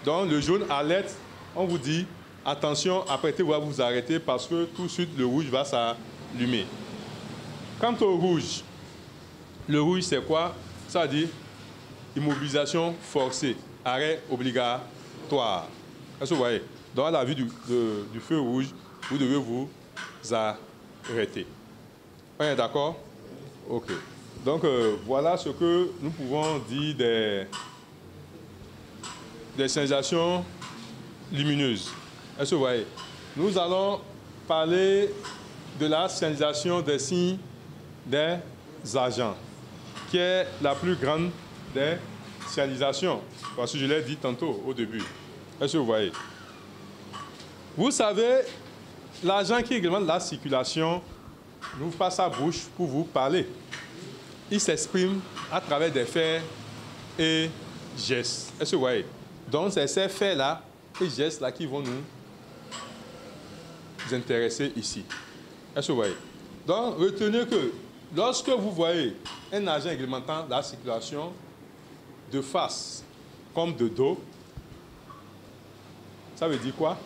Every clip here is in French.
Donc le jaune alerte, on vous dit, attention, apprêtez-vous à vous arrêter parce que tout de suite le rouge va s'allumer. Quant au rouge, le rouge c'est quoi? Ça dit immobilisation forcée, arrêt obligatoire. Est-ce que vous voyez? Donc à la vue du feu rouge, vous devez vous arrêter. On est d'accord? Ok. Donc voilà ce que nous pouvons dire des signalisations lumineuses. Est-ce que vous voyez? Nous allons parler de la signalisation des signes des agents, qui est la plus grande des signalisations, parce que je l'ai dit tantôt au début. Est-ce que vous voyez? Vous savez, l'agent qui réglemente la circulation n'ouvre pas sa bouche pour vous parler. Il s'exprime à travers des faits et gestes. Est-ce que vous voyez? Donc, c'est ces faits-là et gestes-là qui vont nous intéresser ici. Est-ce que vous voyez? Donc, retenez que lorsque vous voyez un agent réglementant la circulation de face comme de dos, ça veut dire quoi?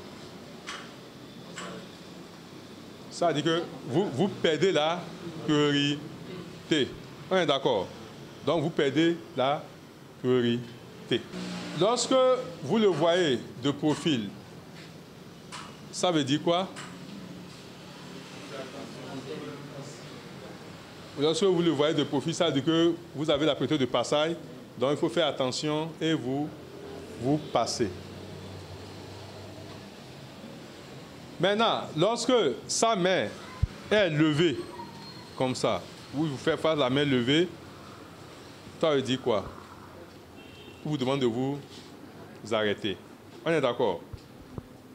Ça veut dire que vous perdez la priorité. On est d'accord? Donc, vous perdez la priorité. Lorsque vous le voyez de profil, ça veut dire quoi? Lorsque vous le voyez de profil, ça veut dire que vous avez la priorité de passage. Donc, il faut faire attention et vous passez. Maintenant, lorsque sa main est levée, comme ça, vous faites face à la main levée, ça veut dire quoi? On vous demande de vous arrêter. On est d'accord?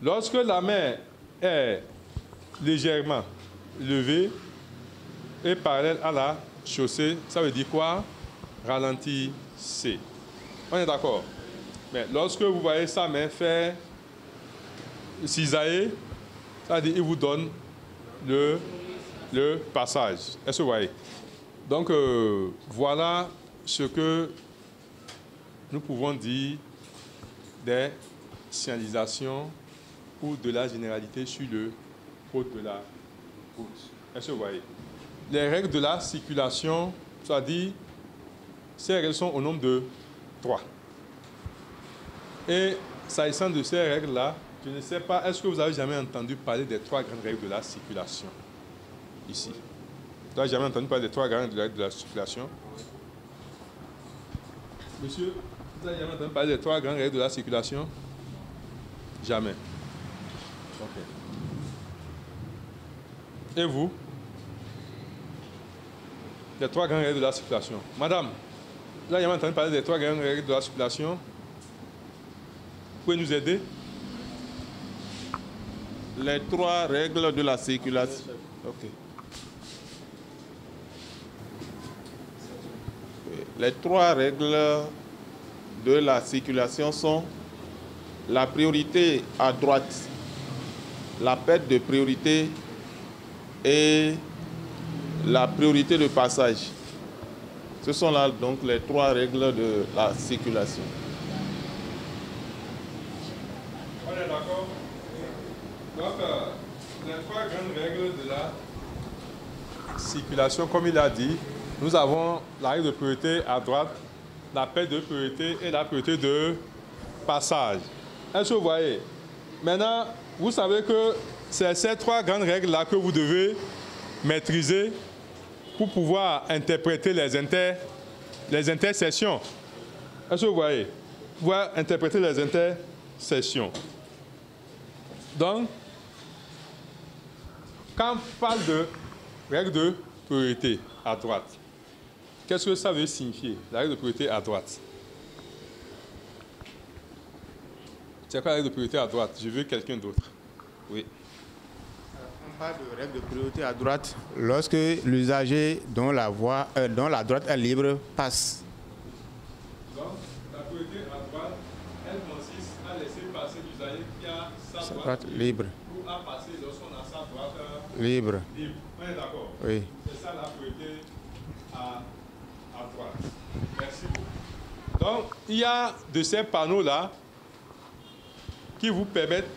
Lorsque la main est légèrement levée et parallèle à la chaussée, ça veut dire quoi? Ralentissez. On est d'accord? Mais lorsque vous voyez sa main faire cisailler, ça veut dire qu'il vous donne le passage. Est-ce que vous voyez? Donc, voilà ce que nous pouvons dire des signalisations ou de la généralité sur le code de la route. Est-ce que vous voyez? Les règles de la circulation, c'est-à-dire, ces règles sont au nombre de 3. Et s'agissant de ces règles-là, je ne sais pas, est-ce que vous avez jamais entendu parler des 3 grandes règles de la circulation ici? Vous n'avez jamais entendu parler des 3 grandes règles de la circulation? Monsieur, vous n'avez jamais entendu parler des 3 grandes règles de la circulation? Jamais. Ok. Et vous? Les 3 grandes règles de la circulation. Madame, vous n'avez jamais entendu parler des 3 grandes règles de la circulation? Vous pouvez nous aider? Les 3 règles de la circulation. Ok. Les 3 règles de la circulation sont la priorité à droite, la perte de priorité et la priorité de passage. Ce sont là donc les 3 règles de la circulation. On est d'accord? Donc, les 3 grandes règles de la circulation, comme il a dit, nous avons la règle de priorité à droite, la perte de priorité et la priorité de passage. Est-ce que vous voyez? Maintenant, vous savez que c'est ces 3 grandes règles-là que vous devez maîtriser pour pouvoir interpréter les intersections. Est-ce que vous voyez? Pouvoir interpréter les intersections. Donc, quand on parle de règle de priorité à droite, qu'est-ce que ça veut signifier, la règle de priorité à droite? C'est quoi la règle de priorité à droite? Je veux quelqu'un d'autre. Oui. On parle de règle de priorité à droite lorsque l'usager dont la droite est libre passe. Donc, la priorité à droite, elle consiste à laisser passer l'usager qui a sa droite libre. Ou à passer lorsqu'on a sa droite libre. On est d'accord? Oui. C'est ça la priorité à droite. Merci beaucoup. Donc, il y a de ces panneaux-là qui vous permettent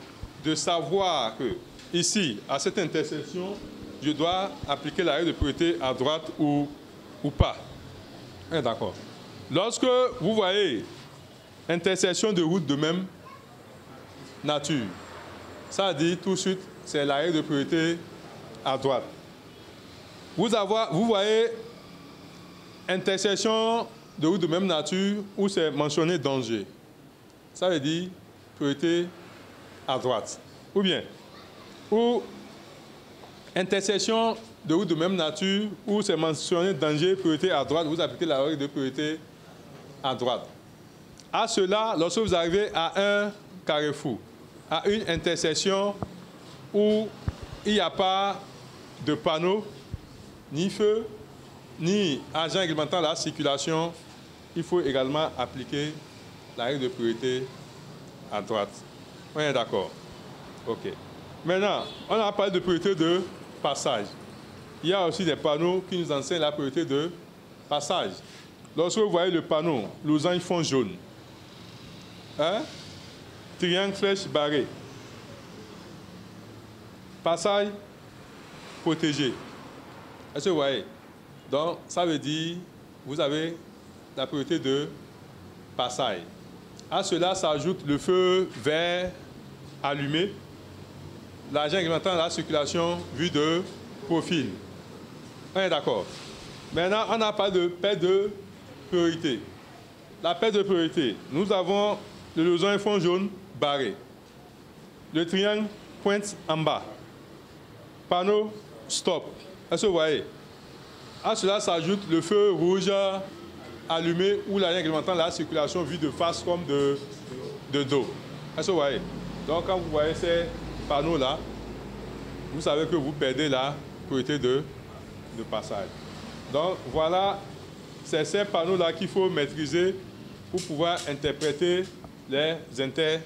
de savoir que ici, à cette intersection, je dois appliquer la règle de priorité à droite ou pas. D'accord. Lorsque vous voyez intersection de routes de même nature, ça dit tout de suite, c'est la règle de priorité à droite. Vous voyez intersection de routes de même nature où c'est mentionné danger. Ça veut dire priorité à droite. Ou bien, ou intersection de routes de même nature où c'est mentionné danger, priorité à droite, vous appliquez la règle de priorité à droite. À cela, lorsque vous arrivez à un carrefour, à une intersection où il n'y a pas de panneau, ni feu, ni agent réglementant la circulation, il faut également appliquer la règle de priorité à droite. On est d'accord? OK. Maintenant, on a parlé de priorité de passage. Il y a aussi des panneaux qui nous enseignent la priorité de passage. Lorsque vous voyez le panneau, losange fond jaune, hein? Triangle flèche barré, passage protégé. Est-ce que vous voyez? Donc, ça veut dire vous avez la priorité de passage. À cela s'ajoute le feu vert allumé, l'agent réglementant la circulation vue de profil. On est d'accord. Maintenant, on a parlé de paire de priorité. La paire de priorité, nous avons le losange fond jaune barré, le triangle pointe en bas, panneau stop. Est-ce que vous voyez? À cela s'ajoute le feu rouge allumé ou l'agent réglementant la circulation vue de face comme de dos. Est-ce que vous voyez? Donc quand vous voyez ces panneaux-là, vous savez que vous perdez la priorité de passage. Donc voilà, c'est ces panneaux-là qu'il faut maîtriser pour pouvoir interpréter les intersections.